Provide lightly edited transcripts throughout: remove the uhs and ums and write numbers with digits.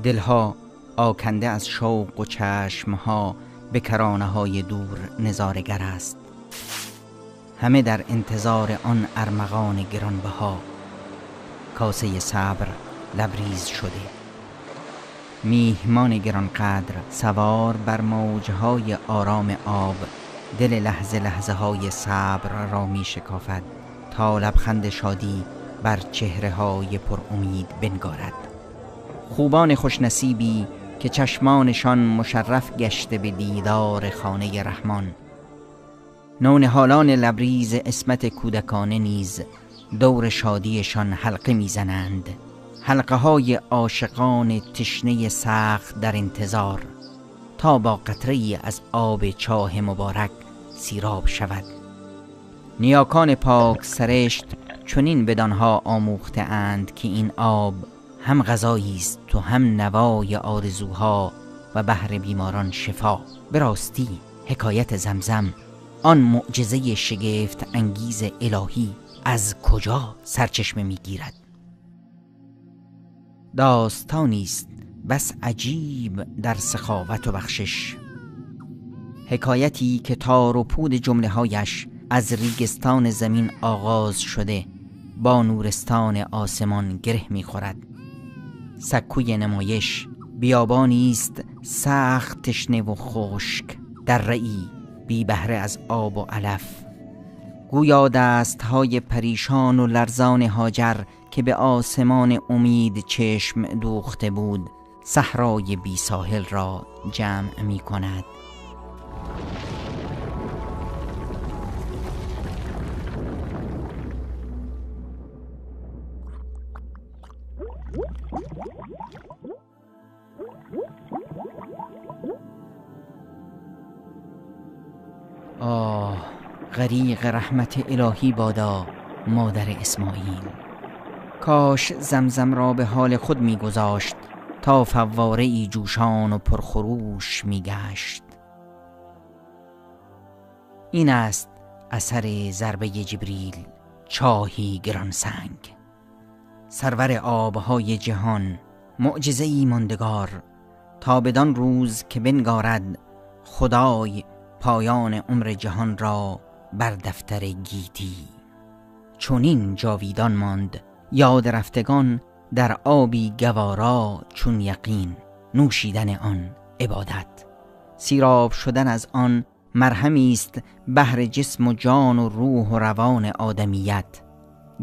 دلها آکنده از شوق و چشمها به کرانه‌های دور نظاره‌گر است. همه در انتظار آن ارمغان گرانبها. کاسه صبر لبریز شده. میهمان گرانقدر سوار بر موجهای آرام آب، دل لحظه لحظه های صبر را می شکافد تا لبخند شادی بر چهره های پر امید بنگارد. خوبان خوشنصیبی که چشمانشان مشرف گشته به دیدار خانه رحمان. نونهالان لبریز عصمت کودکانه نیز دور شادیشان حلقه میزنند، حلقه های عاشقان تشنه سخت در انتظار تا با قطره‌ای از آب چاه مبارک سیراب شود. نیاکان پاک سرشت چنین بدانها آموخته اند که این آب هم غذایی است و هم نوای آرزوها و بهر بیماران شفا. به راستی حکایت زمزم، آن معجزه شگفت انگیز الهی، از کجا سرچشمه میگیرد؟ داستانی است بس عجیب در سخاوت و بخشش، حکایتی که تار و پود جمله هایش از ریگستان زمین آغاز شده با نورستان آسمان گره میخورد. سکوی نمایش بیابانی است سخت تشنه و خشک، در رئی بی بهره از آب و علف. گویا دستهای پریشان و لرزان هاجر که به آسمان امید چشم دوخته بود، صحرای بی ساحل را جمع می کند. آه، غریق رحمت الهی بادا مادر اسماعیل. کاش زمزم را به حال خود می‌گذاشت تا فواره‌ای جوشان و پرخروش می‌گشت. این است اثر ضربه جبریل، چاهی گرانسنگ، سرور آبهای جهان، معجزه‌ای ماندگار تا بدان روز که بنگارد خدای پایان عمر جهان را بر دفتر گیتی. چونین جاویدان ماند یاد رفتگان در آبی گوارا چون یقین، نوشیدن آن عبادت، سیراب شدن از آن مرهمی است بهر جسم و جان و روح و روان آدمیت،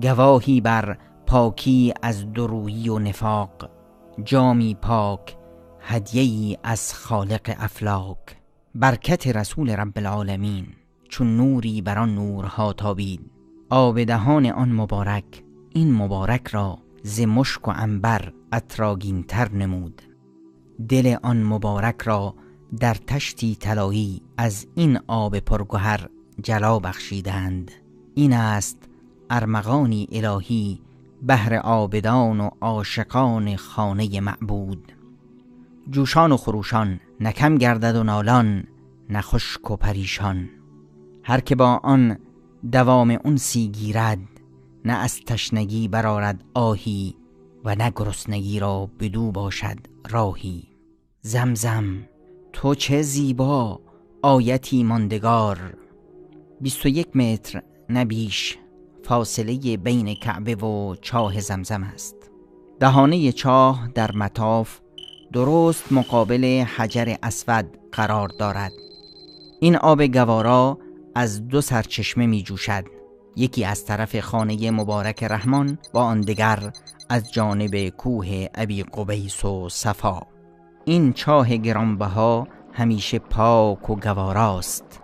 گواهی بر پاکی از دورویی و نفاق، جامی پاک هدیه‌ای از خالق افلاک. برکت رسول رب العالمین چون نوری بر آن نورها تابید. آب دهان آن مبارک این مبارک را ز مشک و عنبر عطرآگین تر نمود. دل آن مبارک را در تشتی طلایی از این آب پرگوهر جلا بخشیدند. این است ارمغانی الهی بهر عابدان و عاشقان خانه معبود. جوشان و خروشان، نه کم گردد و نالان، نه خشک و پریشان. هر که با آن دوام انسی گیرد، نه از تشنگی برآرد آهی و نه گرسنگی را بدو باشد راهی. زمزم تو چه زیبا آیتی ماندگار. 21 متر نه بیش فاصله بین کعبه و چاه زمزم است. دهانه چاه در مطاف درست مقابل حجر اسود قرار دارد. این آب گوارا از 2 سرچشمه می جوشد، یکی از طرف خانه مبارک رحمان و آن دیگر از جانب کوه ابی قبیس و صفا. این چاه گرانبها همیشه پاک و گواراست،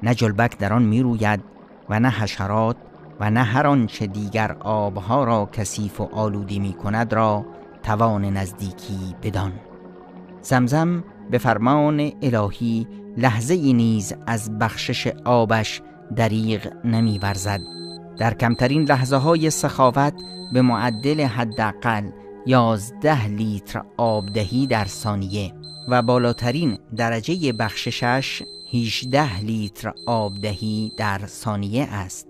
نه جلبک در آن می روید و نه حشرات و نه هر آنچه دیگر آبها را کثیف و آلوده می کند را توان نزدیکی بدان. زمزم به فرمان الهی لحظه ای نیز از بخشش آبش دریغ نمی ورزد. در کمترین لحظه های سخاوت به معدل حداقل 11 لیتر آبدهی در ثانیه و بالاترین درجه بخششش 18 لیتر آبدهی در ثانیه است.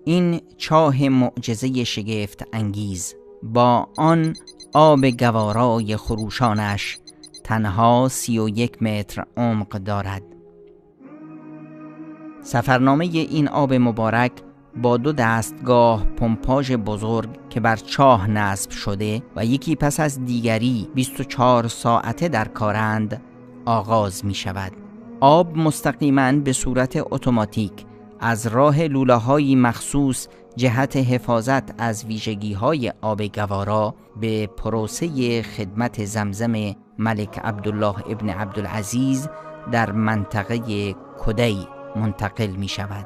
این چاه معجزه شگفت انگیز با آن آب گوارای خروشانش تنها 31 متر عمق دارد. سفرنامه این آب مبارک با 2 دستگاه پمپاژ بزرگ که بر چاه نصب شده و یکی پس از دیگری 24 ساعته در کارند آغاز می شود. آب مستقیما به صورت اتوماتیک از راه لوله‌های مخصوص جهت حفاظت از ویژگی‌های آب گوارا به پروسه خدمت زمزم ملک عبدالله ابن عبدالعزیز در منطقه کدی منتقل می شود.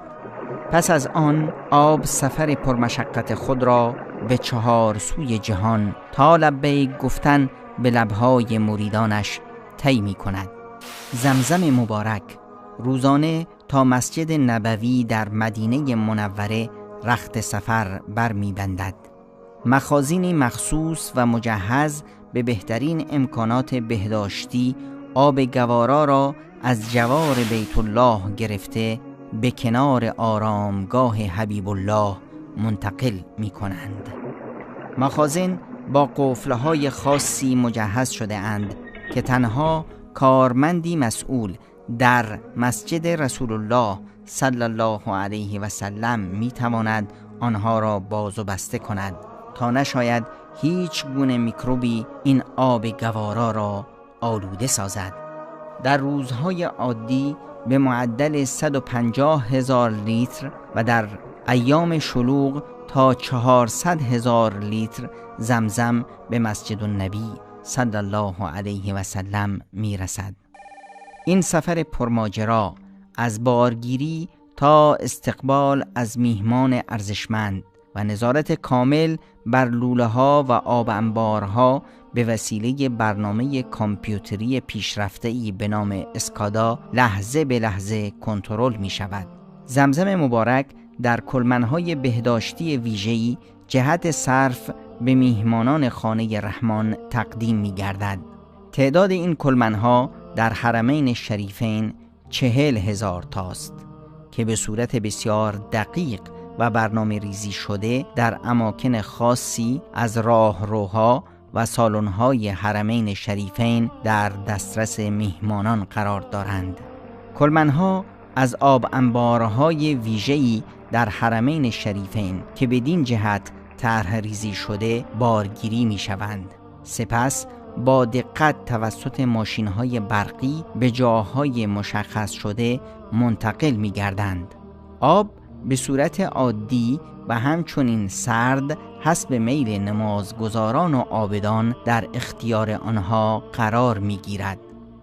پس از آن آب سفر پرمشقت خود را به 4 سوی جهان تا لبیک گفتن به لبهای مریدانش طی می کند. زمزم مبارک روزانه تا مسجد نبوی در مدینه منوره رخت سفر بر می بندد. مخازینی مخصوص و مجهز به بهترین امکانات بهداشتی آب گوارا را از جوار بیت الله گرفته به کنار آرامگاه حبیب الله منتقل می کنند. مخازن با قفل‌های خاصی مجهز شده اند که تنها کارمندی مسئول در مسجد رسول الله صلی الله علیه و سلم می تواند آنها را باز و بسته کند تا نشاید هیچ گونه میکروبی این آب گوارا را آلوده سازد. در روزهای عادی به معدل 150,000 لیتر و در ایام شلوغ تا 400,000 لیتر زمزم به مسجد النبی صلی الله علیه و سلم می رسد. این سفر پرماجرا از بارگیری تا استقبال از میهمان ارزشمند و نظارت کامل بر لوله‌ها و آب انبارها به وسیله برنامه کامپیوتری پیشرفته‌ای به نام اسکادا لحظه به لحظه کنترل می شود. زمزم مبارک در کلمن‌های بهداشتی ویژه‌ای جهت صرف به میهمانان خانه رحمان تقدیم می گردد. تعداد این کلمن‌ها در حرمین شریفین 40,000 تاست که به صورت بسیار دقیق و برنامه ریزی شده در اماکن خاصی از راهروها و سالن‌های حرمین شریفین در دسترس میهمانان قرار دارند. کلمن‌ها از آب انبارهای ویژه‌ای در حرمین شریفین که بدین جهت طرح ریزی شده بارگیری می‌شوند. سپس با دقت توسط ماشین‌های برقی به جاهای مشخص شده منتقل می‌گردند. آب به صورت عادی و همچنین سرد حسب میل نمازگزاران و عابدان در اختیار آنها قرار می‌گیرد.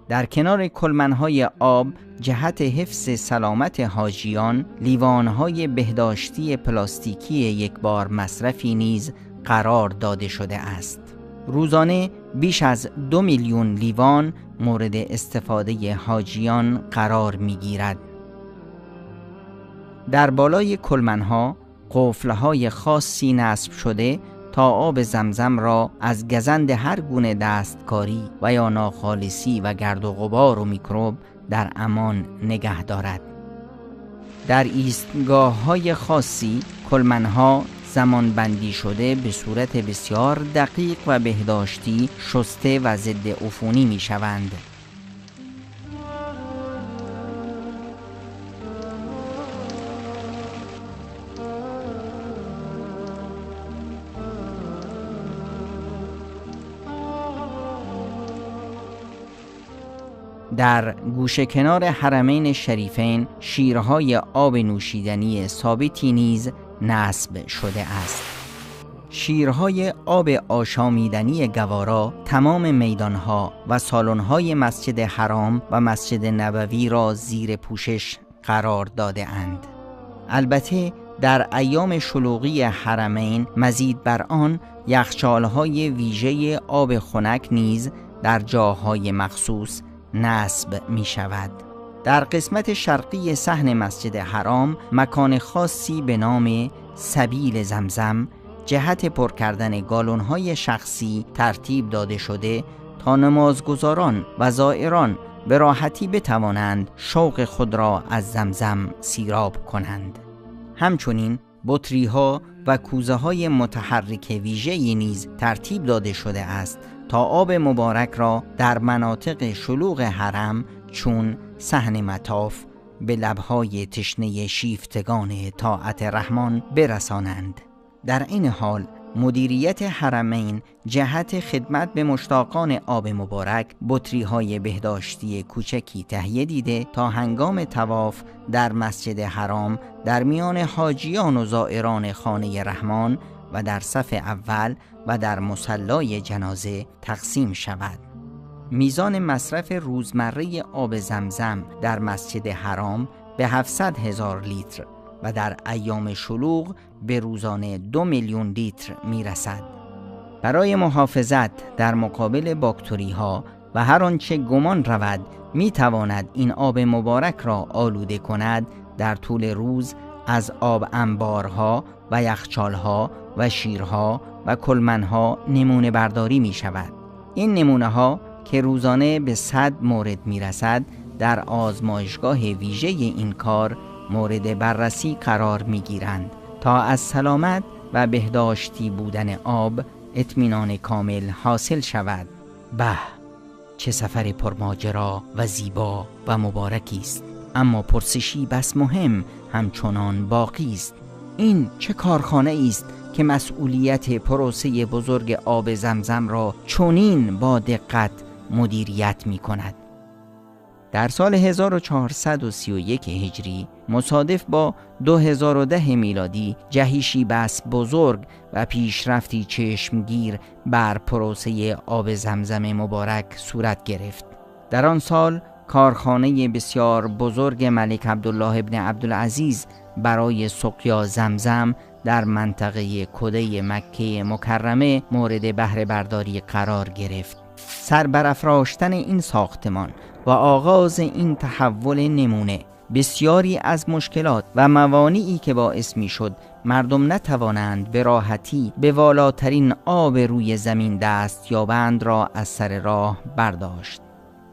در کنار کلمن‌های آب جهت حفظ سلامت حاجیان لیوان‌های بهداشتی پلاستیکی یک بار مصرفی نیز قرار داده شده است. روزانه بیش از 2 میلیون لیوان مورد استفاده حاجیان قرار می‌گیرد. در بالای کلمن‌ها قفل‌های خاصی نصب شده تا آب زمزم را از گزند هر گونه دستکاری و یا ناخالصی و گرد و غبار و میکروب در امان نگه دارد. در ایستگاه‌های خاصی کلمن‌ها زمان بندی شده به صورت بسیار دقیق و بهداشتی شسته و ضد عفونی می شوند. در گوشه کنار حرمین شریفین شیرهای آب نوشیدنی ثابتی نیز نصب شده است. شیرهای آب آشامیدنی گوارا تمام میدانها و سالن‌های مسجد حرام و مسجد نبوی را زیر پوشش قرار داده اند. البته در ایام شلوغی حرمین مزید بر آن یخچال‌های ویژه آب خنک نیز در جاهای مخصوص نصب می شود. در قسمت شرقی صحن مسجد حرام مکان خاصی به نام سبیل زمزم جهت پر کردن گالون‌های شخصی ترتیب داده شده تا نمازگزاران و زائران به راحتی بتوانند شوق خود را از زمزم سیراب کنند. همچنین بطری‌ها و کوزه‌های متحرک ویژه‌ای نیز ترتیب داده شده است تا آب مبارک را در مناطق شلوغ حرم چون صحن مطاف به لب‌های تشنه شیفتگان طاعت رحمان برسانند. در این حال مدیریت حرمین جهت خدمت به مشتاقان آب مبارک بطری‌های بهداشتی کوچکی تهیه دیده تا هنگام طواف در مسجد حرام در میان حاجیان و زائران خانه رحمان و در صف اول و در مصلای جنازه تقسیم شود. میزان مصرف روزمره آب زمزم در مسجد حرام به 700,000 لیتر و در ایام شلوغ به روزانه 2 میلیون لیتر میرسد. برای محافظت در مقابل باکتری‌ها و هر آنچه گمان رود میتواند این آب مبارک را آلوده کند، در طول روز از آب انبارها و یخچالها و شیرها و کلمنها نمونه برداری می شود. این نمونه ها که روزانه به 100 مورد می رسد در آزمایشگاه ویژه این کار مورد بررسی قرار می گیرند تا از سلامت و بهداشتی بودن آب اطمینان کامل حاصل شود. به چه سفر پرماجرا و زیبا و مبارکی است. اما پرسشی بس مهم همچنان باقی است. این چه کارخانه است که مسئولیت پروسه بزرگ آب زمزم را چنین با دقت مدیریت می کند؟ در سال 1431 هجری مصادف با 2010 میلادی جهشی بس بزرگ و پیشرفتی چشمگیر بر پروسه آب زمزم مبارک صورت گرفت. در آن سال کارخانه بسیار بزرگ ملک عبدالله ابن عبدالعزیز برای سقیا زمزم در منطقه کده مکه مکرمه مورد بهره برداری قرار گرفت. سربرافراشتن این ساختمان و آغاز این تحول نمونه بسیاری از مشکلات و موانعی که باعث می شد مردم نتوانند به راحتی به والاترین آب روی زمین دست یابند را از سر راه برداشت.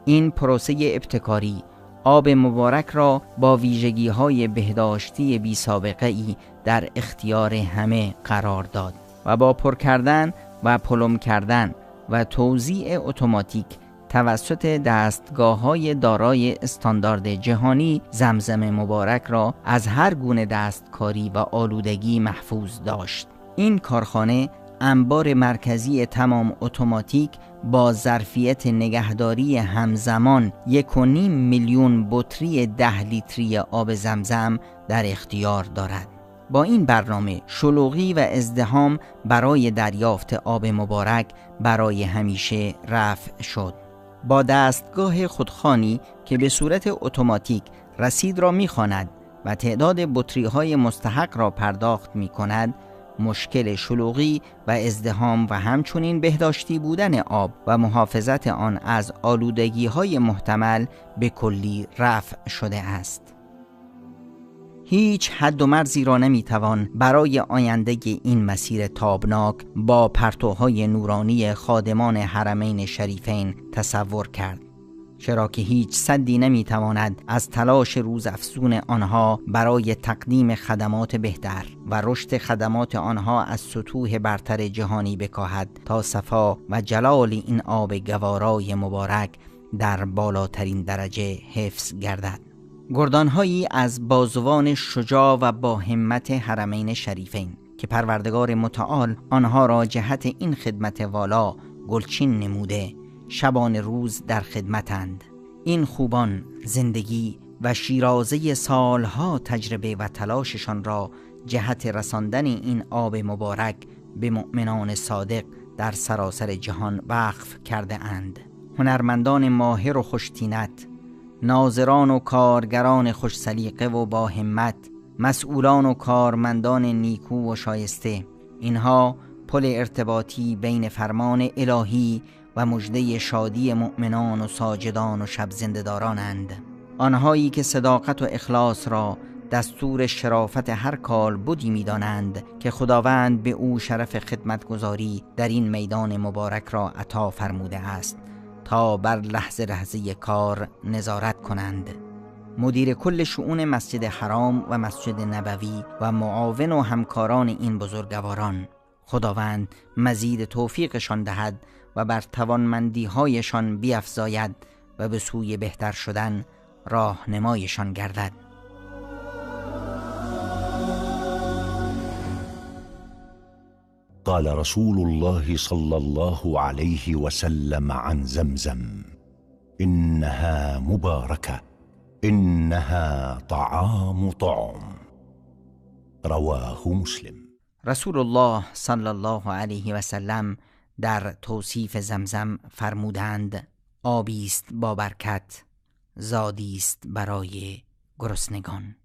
این پروسه ابتکاری آب مبارک را با ویژگی‌های بهداشتی بی سابقه ای در اختیار همه قرار داد و با پر کردن و پلم کردن و توزیع اتوماتیک توسط دستگاه‌های دارای استاندارد جهانی زمزم مبارک را از هر گونه دستکاری و آلودگی محفوظ داشت. این کارخانه انبار مرکزی تمام اتوماتیک با ظرفیت نگهداری همزمان 1.5 میلیون بطری 10 لیتری آب زمزم در اختیار دارد. با این برنامه شلوغی و ازدحام برای دریافت آب مبارک برای همیشه رفع شد. با دستگاه خودخوانی که به صورت اتوماتیک رسید را می‌خواند و تعداد بطری‌های مستحق را پرداخت می‌کند، مشکل شلوغی و ازدحام و همچنین بهداشتی بودن آب و محافظت آن از آلودگی‌های محتمل به کلی رفع شده است. هیچ حد و مرزی را نمیتوان برای آینده این مسیر تابناک با پرتوهای نورانی خادمان حرمین شریفین تصور کرد، چرا که هیچ سدی نمیتواند از تلاش روزافزون آنها برای تقدیم خدمات بهتر و رشد خدمات آنها از سطوح برتر جهانی بکاهد تا صفا و جلال این آب گوارای مبارک در بالاترین درجه حفظ گردد. گردانهایی از بازوان شجاع و با همت حرمین شریفین که پروردگار متعال آنها را جهت این خدمت والا گلچین نموده شبان روز در خدمتند. این خوبان زندگی و شیرازه سالها تجربه و تلاششان را جهت رساندن این آب مبارک به مؤمنان صادق در سراسر جهان وقف کرده اند. هنرمندان ماهر و خوشتینت، ناظران و کارگران خوش سلیقه و با همت، مسئولان و کارمندان نیکو و شایسته، اینها پل ارتباطی بین فرمان الهی و مژده شادی مؤمنان و ساجدان و شب زنده‌دارانند. آنهایی که صداقت و اخلاص را دستور شرافت هر کال بودی می‌دانند که خداوند به او شرف خدمتگزاری در این میدان مبارک را عطا فرموده است تا بر لحظه لحظه کار نظارت کنند. مدیر کل شؤون مسجد حرام و مسجد نبوی و معاون و همکاران این بزرگواران، خداوند مزید توفیقشان دهد و بر توانمندی‌هایشان بیفزاید و به سوی بهتر شدن راهنمایشان گردد. قال رسول الله صلى الله عليه وسلم عن زمزم: إنها مباركة، إنها طعام طعم. رواه مسلم. رسول الله صلی الله علیه و سلم در توصیف زمزم فرمودند: آبی است با برکت، زادی است برای گرسنگان.